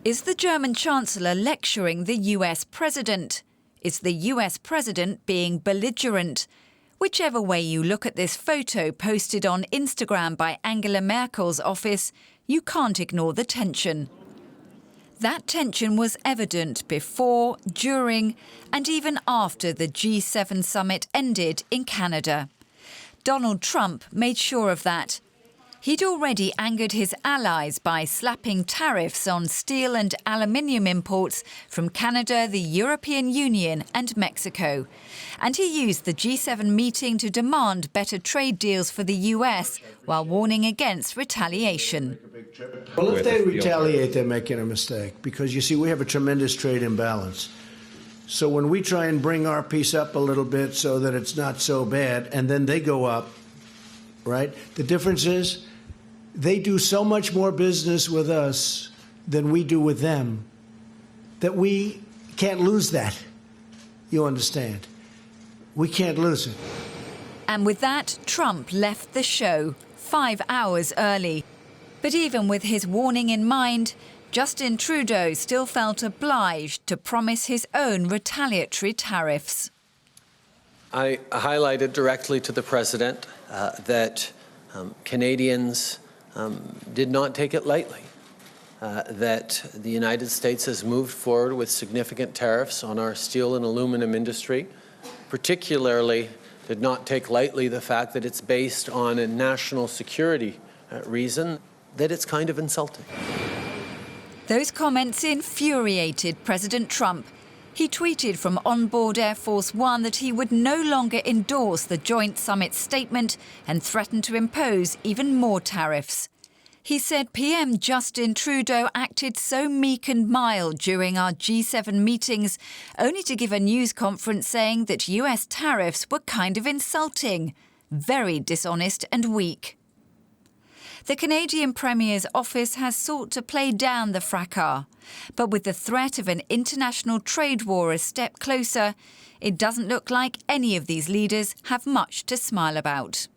Is the German Chancellor lecturing the US President? Is the US President being belligerent? Whichever way you look at this photo posted on Instagram by Angela Merkel's office, you can't ignore the tension. That tension was evident before, during, and even after the G7 summit ended in Canada. Donald Trump made sure of that. He'd already angered his allies by slapping tariffs on steel and aluminium imports from Canada, the European Union and Mexico. And he used the G7 meeting to demand better trade deals for the US while warning against retaliation. Well, if they retaliate, they're making a mistake because, you see, we have a tremendous trade imbalance. So when we try and bring our piece up a little bit so that it's not so bad, and then they go up, right? The difference is they do so much more business with us than we do with them that we can't lose that. You understand? We can't lose it. And with that, Trump left the show 5 hours early. But even with his warning in mind, Justin Trudeau still felt obliged to promise his own retaliatory tariffs. I highlighted directly to the President that Canadians did not take it lightly, that the United States has moved forward with significant tariffs on our steel and aluminum industry, particularly did not take lightly the fact that it's based on a national security reason, that it's kind of insulting. Those comments infuriated President Trump. He tweeted from onboard Air Force One that he would no longer endorse the joint summit statement and threatened to impose even more tariffs. He said PM Justin Trudeau acted so meek and mild during our G7 meetings, only to give a news conference saying that US tariffs were kind of insulting, very dishonest and weak. The Canadian Premier's office has sought to play down the fracas, but with the threat of an international trade war a step closer, it doesn't look like any of these leaders have much to smile about.